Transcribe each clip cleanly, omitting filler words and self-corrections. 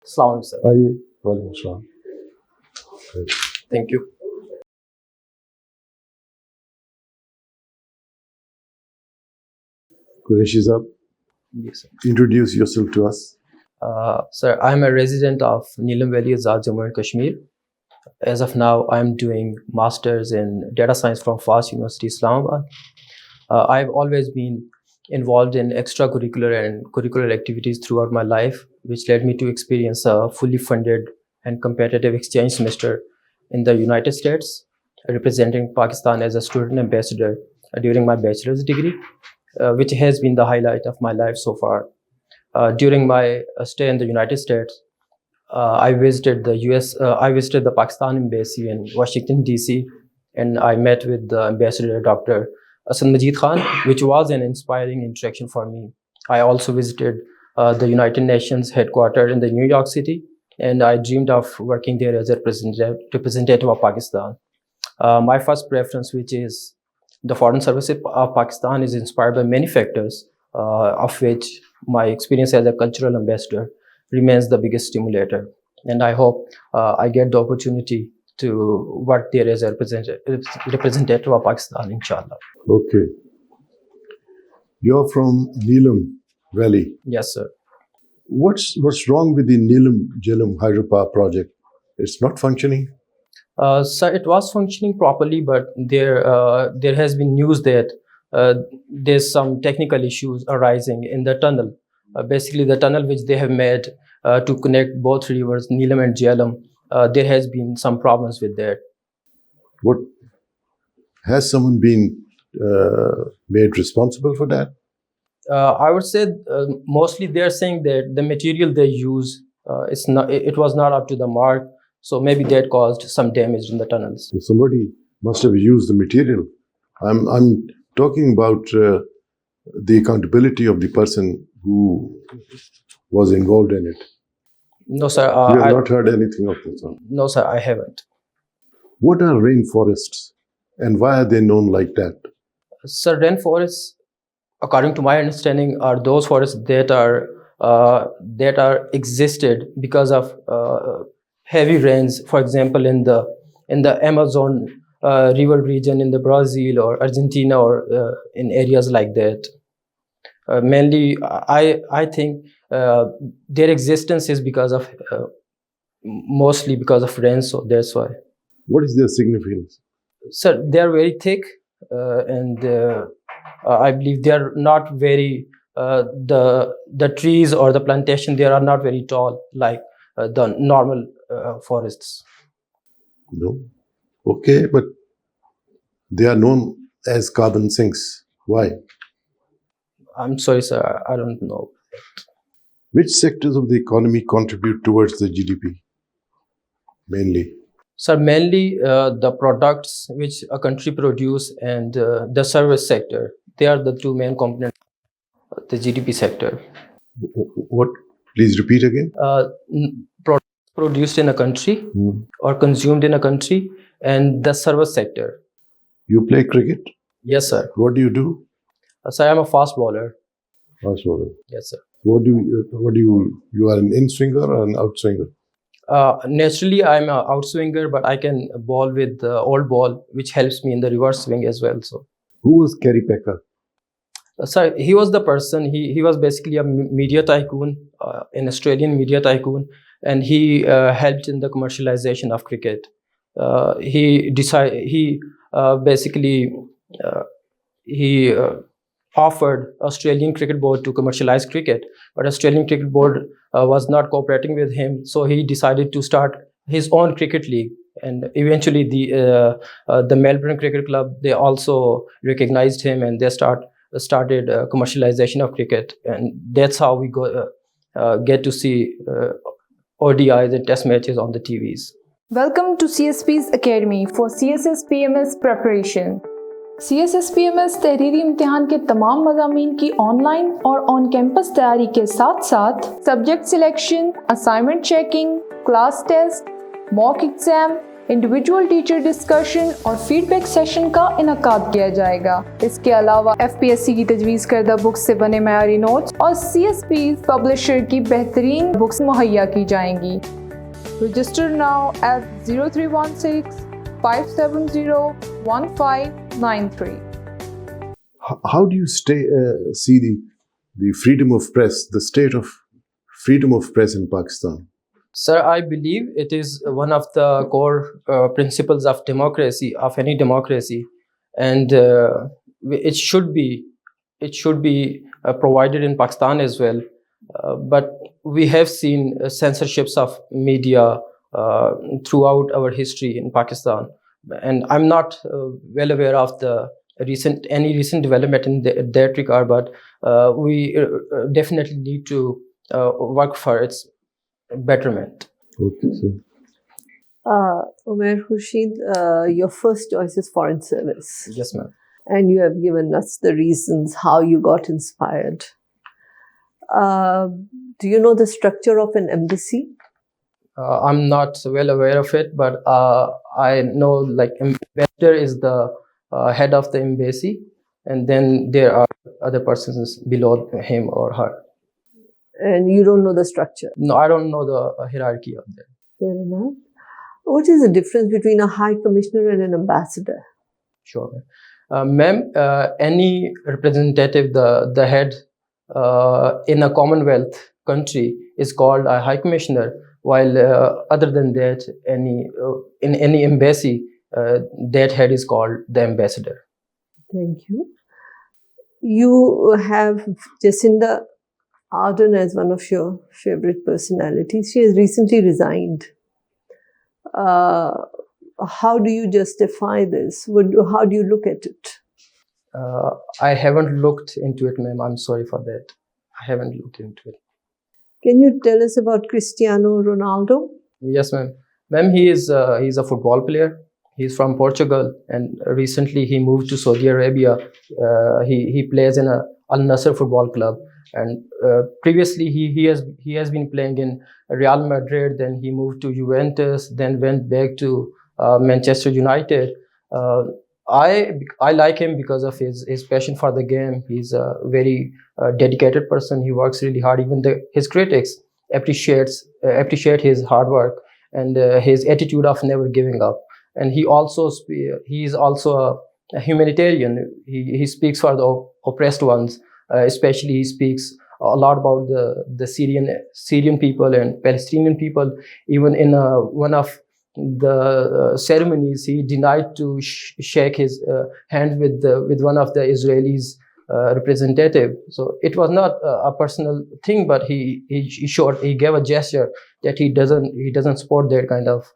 Assalamu alaikum, sir. आइए, वालेकुम सलाम। Thank you. Khurshid साहब, Yes, sir. introduce yourself to us. Sir, I'm a resident of Neelam Valley, Azad, Jammu and Kashmir. As of now, I'm doing masters in data science from FAST University, Islamabad. I've always been involved in extracurricular and curricular activities throughout my life, which led me to experience a fully funded and competitive exchange semester in the United States, representing Pakistan as a student ambassador during my bachelor's degree, which has been the highlight of my life so far. During my stay in the United States, I visited the US. I visited the Pakistan embassy in Washington D.C. and I met with the ambassador, Dr. Asad Majid Khan, which was an inspiring interaction for me. I also visited the United Nations headquarters in the New York City, and I dreamed of working there as a representative of Pakistan. My first preference, which is the Foreign Service of Pakistan, is inspired by many factors, of which my experience as a cultural ambassador remains the biggest stimulator. And I hope I get the opportunity to work there as a representative of Pakistan, inshallah. Okay. You're from Neelam Valley. Yes, sir. What's wrong with the Neelam Jhelum hydropower project? It's not functioning. Sir, it was functioning properly, but there has been news that there's some technical issues arising in the tunnel. Basically, the tunnel which they have made to connect both rivers, Neelam and Jhelum, there has been some problems with that. What has someone been made responsible for that? I would say mostly they're saying that the material they use it was not up to the mark, so maybe that caused some damage in the tunnels. So somebody must have used the material. I'm talking about the accountability of the person who was involved in it. No, sir. You have not heard anything of this. Huh? No, sir, I haven't. What are rainforests and why are they known like that? Sir, rainforests, according to my understanding, are those forests that are existed because of heavy rains. For example, in the Amazon river region in the Brazil or Argentina or in areas like that. Mainly, I think their existence is because of mostly because of rain. So that's why. What is their significance? Sir, they are very thick, and I believe they are not very the trees or the plantation. They are not very tall like the normal forests. No. Okay, but they are known as carbon sinks. Why? I'm sorry, sir. I don't know. Which sectors of the economy contribute towards the GDP? Mainly. Sir, mainly the products which a country produce and the service sector. They are the two main components of the GDP sector. What? Please repeat again. Products produced in a country or consumed in a country, and the service sector. You play cricket? Yes, sir. What do you do? Sir, I'm a fast bowler. Fast bowler. Yes, sir. What do you are an in swinger or an out swinger? Naturally, I'm an outswinger, but I can bowl with the old ball, which helps me in the reverse swing as well. So, who was Kerry Packer? Sir, he was the person. He was basically a media tycoon, an Australian media tycoon, and he helped in the commercialization of cricket. He offered Australian Cricket Board to commercialize cricket, but Australian Cricket Board was not cooperating with him, so he decided to start his own cricket league. And eventually, the Melbourne Cricket Club, they also recognized him, and they started commercialization of cricket, and that's how we get to see ODIs and Test matches on the TVs. Welcome to CSPs Academy for CSS PMS preparation. CSS PMS तहरीरी इम्तिहान के तमाम मज़ामीन की online और on campus तैयारी के साथ साथ subject selection, assignment checking, class test, mock exam, individual teacher discussion और फीडबैक सेशन का इनकाद किया जाएगा। इसके अलावा FPSC की तजवीज़ करदा बुक्स से बने मयारी नोट्स और CSPs पब्लिशर की बेहतरीन बुक्स मुहैया की जाएंगी। Register now at 0316-570-1593। How do you see the freedom of press, the state of freedom of press in Pakistan? Sir, I believe it is one of the core principles of democracy, of any democracy, and it should be provided in Pakistan as well. But we have seen censorships of media throughout our history in Pakistan, and I'm not well aware of the any recent development in that regard. But we definitely need to work for its betterment. Okay, sir. Umair, Khurshid, your first choice is foreign service. Yes, ma'am. And you have given us the reasons how you got inspired. Do you know the structure of an embassy? I'm not well aware of it, but I know like ambassador is the head of the embassy, and then there are other persons below him or her. And you don't know the structure? No, I don't know the hierarchy of that. Fair enough. What is the difference between a high commissioner and an ambassador? Sure. Ma'am, any representative, the head in a Commonwealth country is called a high commissioner, while other than that, in any embassy, that head is called the ambassador. Thank you. You have Jacinda Ardern as one of your favorite personalities. She has recently resigned. How do you justify this? How do you look at it? I haven't looked into it, ma'am. I'm sorry for that. I haven't looked into it. Can you tell us about Cristiano Ronaldo? Yes, ma'am. Ma'am, he's a football player. He's from Portugal, and recently he moved to Saudi Arabia. He plays in Al Nassr football club, and previously he has been playing in Real Madrid. Then he moved to Juventus. Then went back to Manchester United. I like him because of his passion for the game. He's a very dedicated person. He works really hard. Even his critics appreciate his hard work and his attitude of never giving up. And he is also a humanitarian. He speaks for the oppressed ones. Especially he speaks a lot about the Syrian people and Palestinian people. Even in one of the ceremonies, he denied to shake his hand with one of the Israelis representative. So it was not a personal thing, but he gave a gesture that he doesn't support that kind of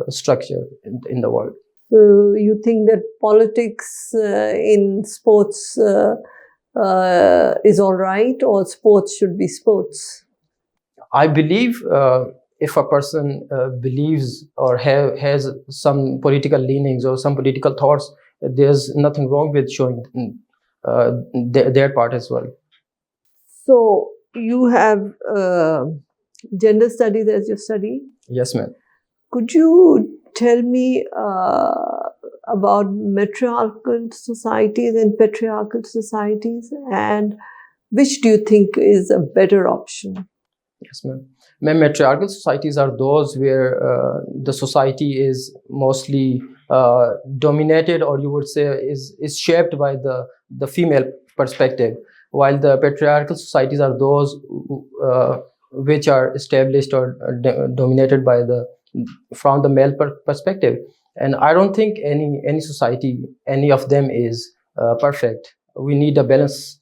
structure in the world. So you think that politics in sports is all right, or sports should be sports? I believe if a person believes or has some political leanings or some political thoughts, there's nothing wrong with showing their part as well. So you have gender studies as your study? Yes, ma'am. Could you tell me about matriarchal societies and patriarchal societies, and which do you think is a better option? Yes, ma'am. Ma'am, matriarchal societies are those where the society is mostly dominated, or you would say is shaped by the female perspective, while the patriarchal societies are those which are established or dominated by from the male perspective. And I don't think any society, any of them is perfect. We need a balance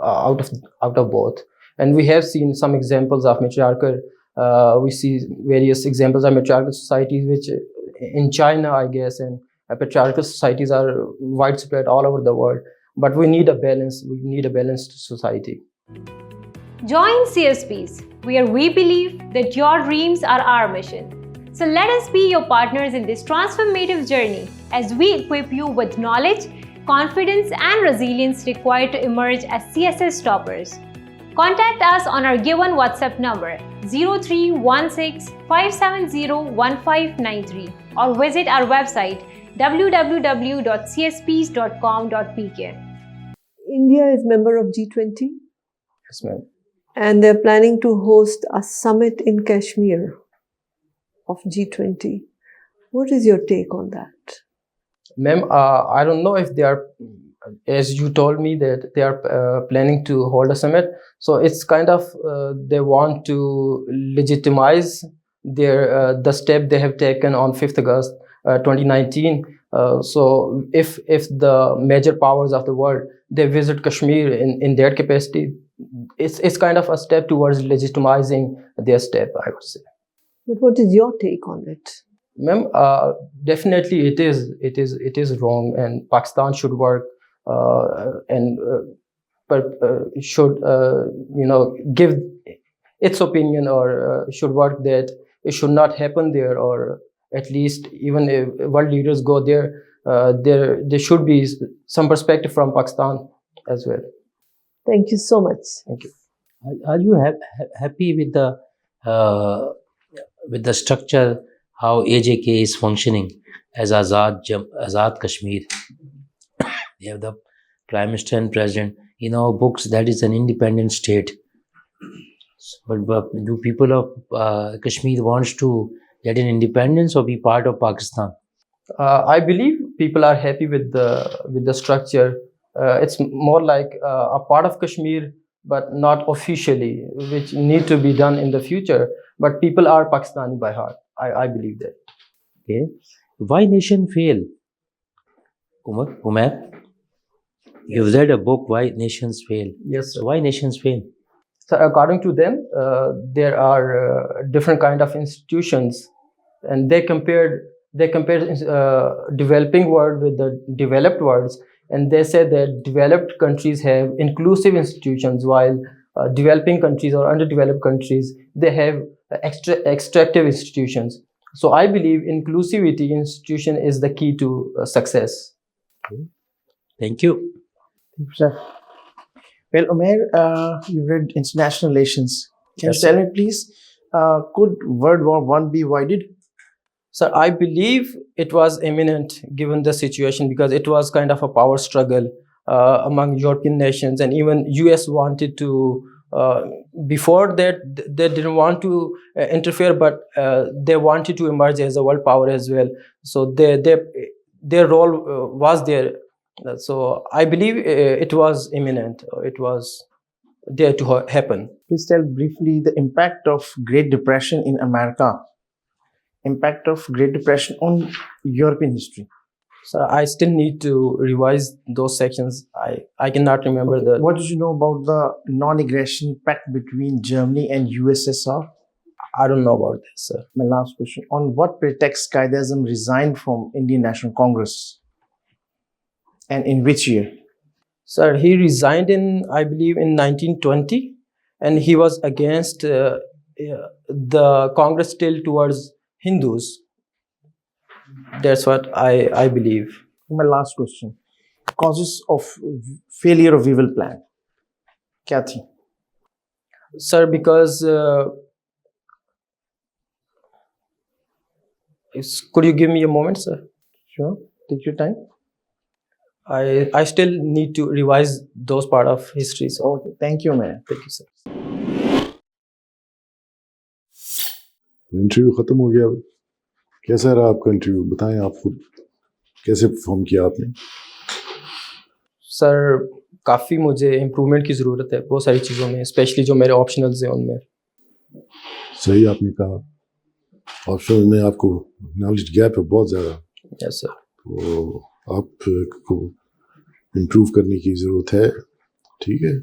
out of both. And we have seen some examples of matriarchal. We see various examples of matriarchal societies, which in China, I guess, and patriarchal societies are widespread all over the world. But we need a balance. We need a balanced society. Join CSPs, where we believe that your dreams are our mission. So let us be your partners in this transformative journey as we equip you with knowledge, confidence, and resilience required to emerge as CSS toppers. Contact us on our given WhatsApp number 0316-570-1593 or visit our website www.csps.com.pk. India is member of G20 Yes, ma'am. and they're planning to host a summit in Kashmir of G20. What is your take on that? Ma'am, I don't know if they are, as you told me, that they are planning to hold a summit. So it's kind of they want to legitimize their the step they have taken on 5th August 2019. So if the major powers of the world they visit Kashmir in their capacity, it's kind of a step towards legitimizing their step, I would say. But what is your take on it? Ma'am, definitely it is wrong, and Pakistan should work should give its opinion, or should work that it should not happen there, or at least even if world leaders go there, there should be some perspective from Pakistan as well. Thank you so much. Thank you. Are you happy with the structure, how AJK is functioning as Azad Kashmir? They have the Prime Minister and President. In our books, that is an independent state. But do people of Kashmir wants to get an independence or be part of Pakistan? I believe people are happy with the structure. It's more like a part of Kashmir, but not officially, which need to be done in the future. But people are Pakistani by heart. I believe that. Okay. Why nation fail? Umair, you've read a book, Why Nations Fail. Yes, sir. Why nations fail? So according to them, there are different kind of institutions, and they compared developing world with the developed worlds, and they said that developed countries have inclusive institutions, while developing countries or underdeveloped countries, they have extractive institutions. So I believe inclusivity institution is the key to success. Okay. Thank you. Thank you, sir. Well, Umair, you've read international relations. Can Yes, you tell me, please, could World War I be avoided? So I believe it was imminent given the situation, because it was kind of a power struggle among European nations, and even US wanted to, before that they didn't want to interfere, but they wanted to emerge as a world power as well. So their role was there. So I believe it was imminent. It was there to happen. Please tell briefly the impact of Great Depression in America, impact of Great Depression on European history. So I still need to revise those sections. I cannot remember the. What did you know about the non-aggression pact between Germany and USSR? I don't know about this, sir. My last question. On what pretext Qaeda-Azam resigned from Indian National Congress? And in which year? Sir, he resigned in, I believe, in 1920, and he was against the Congress still towards Hindus. That's what I believe. My last question. Causes of failure of evil plan. Kya thi? Sir, because could you give me a moment, sir? Sure. Take your time. I still need to revise those part of history. So Okay. Thank you, man. thank you, sir. Interview खत्म हो गया। कैसा रहा आपका interview? बताएं आप खुद, कैसे परफॉर्म किया आपने? सर, काफ़ी मुझे इम्प्रूवमेंट की ज़रूरत है बहुत सारी चीज़ों में, स्पेशली जो मेरे ऑप्शनल्स हैं उनमें। सही आपने कहा, ऑप्शन में आपको नॉलेज गैप है बहुत ज़्यादा। Yes sir. तो आपको इम्प्रूव करने की ज़रूरत है, ठीक है।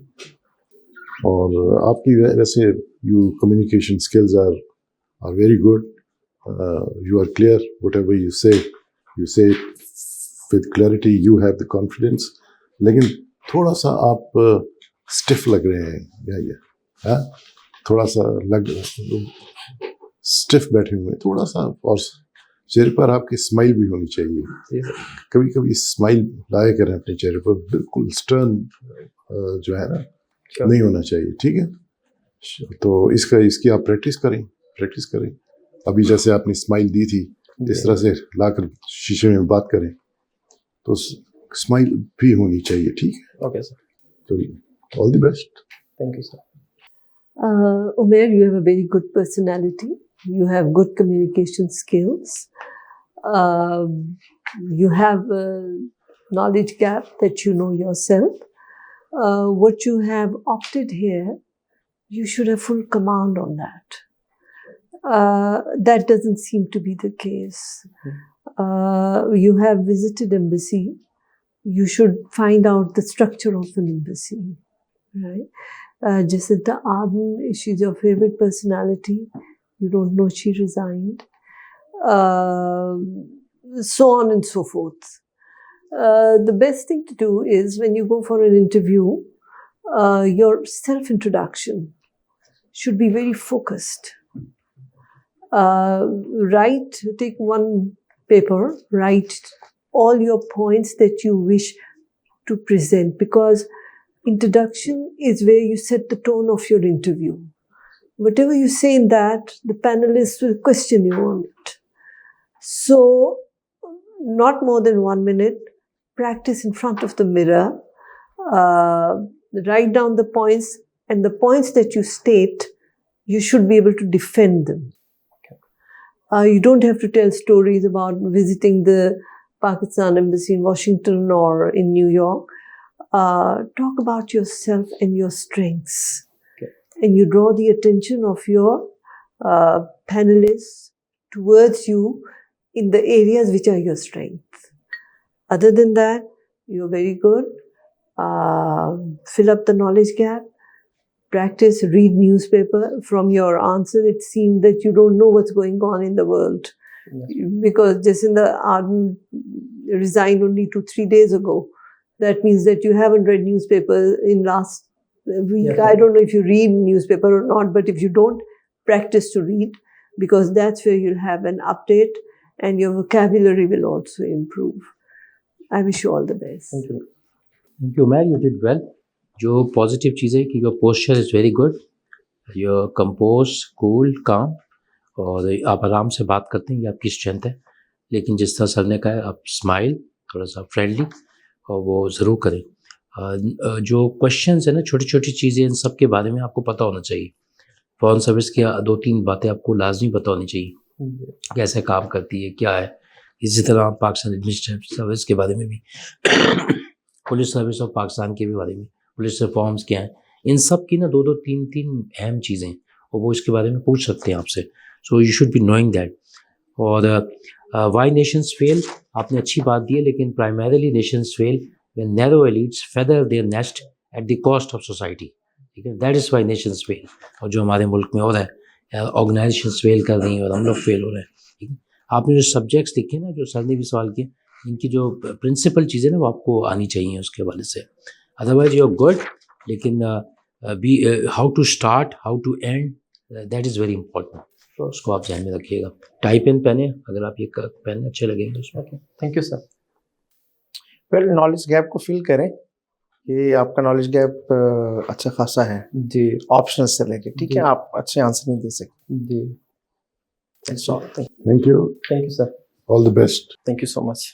और आपकी वैसे you communication skills are very good, you are clear, whatever you say with clarity, you have the confidence. लेकिन थोड़ा सा आप स्टिफ लग रहे हैं, या थोड़ा सा स्टिफ बैठे हुए, थोड़ा सा, और चेहरे पर आपकी स्माइल भी होनी चाहिए। कभी कभी स्माइल लाया करें अपने चेहरे पर, बिल्कुल स्टर्न जो है ना, Sure. नहीं होना चाहिए, ठीक है। तो इसकी आप प्रैक्टिस करें। अभी जैसे आपने स्माइल दी थी, इस तरह से लाकर शीशे में बात करें, तो स्माइल भी होनी चाहिए, ठीक है। Okay, sir. तो all the best. Thank you, sir. Umair, you have a very good personality. You have good communication skills. You have a knowledge gap that you know yourself. What you have opted here, you should have full command on that. That doesn't seem to be the case. You have visited embassy. You should find out the structure of an embassy, right? Jacinta Ardern, she's your favorite personality. You don't know she resigned. So on and so forth. The best thing to do is when you go for an interview, your self-introduction should be very focused. Take one paper, write all your points that you wish to present, because introduction is where you set the tone of your interview. Whatever you say in that, the panelists will question you on it. So, not more than 1 minute, practice in front of the mirror, write down the points, and the points that you state, you should be able to defend them. You don't have to tell stories about visiting the Pakistan embassy in Washington or in New York. Talk about yourself and your strengths. Okay. And you draw the attention of your panelists towards you in the areas which are your strengths. Other than that, you're very good. Fill up the knowledge gap. Practice, read newspaper. From your answer, it seemed that you don't know what's going on in the world. Yes. Because Jacinta Ardern resigned only 2-3 days ago. That means that you haven't read newspaper in last week. Yes. I don't know if you read newspaper or not, but if you don't, practice to read, because that's where you'll have an update and your vocabulary will also improve. I wish you all the best. Thank you. Thank you, Umair. You did well. जो positive चीज़ है कि your posture is very good, your compose, cool, काम, और आप आराम से बात करते हैं, ये आपकी स्ट्रेंथ है। लेकिन जिस तरह सर ने कहा, आप स्माइल, थोड़ा सा फ्रेंडली, और वो ज़रूर करें। जो क्वेश्चंस है ना, छोटी छोटी चीज़ें, इन सब के बारे में आपको पता होना चाहिए। फॉरेन सर्विस की 2-3 बातें आपको लाजमी पता होनी चाहिए, कैसे काम करती है, क्या है। इसी तरह पाकिस्तान एडमिनिस्ट्रेटिव सर्विस के बारे में भी, पुलिस सर्विस ऑफ पाकिस्तान के भी बारे में, पुलिस रिफॉर्म्स क्या हैं, इन सब की ना 2-2, 3-3 अहम चीज़ें, और वो इसके बारे में पूछ सकते हैं आपसे। So you should be knowing that. और वाई नेशंस फेल, आपने अच्छी बात दी है, लेकिन primarily Nations fail when narrow elites feather there nest at the cost of society, ठीक है। That is why Nations fail. और जो हमारे मुल्क में हो रहा है, ऑर्गेनाइजेशंस फेल कर रही हैं और हम लोग फेल हो रहे हैं, ठीक है। आपने जो सब्जेक्ट्स लिखे ना, जो सर ने भी सवाल किए, इनकी जो प्रिंसिपल चीज़ें ना, वो आपको आनी चाहिए उसके हवाले से। अदरवाइज यू आर गुड, लेकिन how to start, how to end, that is very important. तो उसको आप ध्यान में रखिएगा। टाई पेन पहने, अगर आप ये पेन अच्छे लगेंगे उसमें। Okay. Thank you, sir. Well, knowledge gap को फिल करें। ये आपका नॉलेज गैप अच्छा खासा है जी ऑप्शनल से लेके, ठीक है। जी। आप अच्छे आंसर नहीं दे सकते। जी That's all. Thank you, Thank you, sir. All the best. Thank you so much.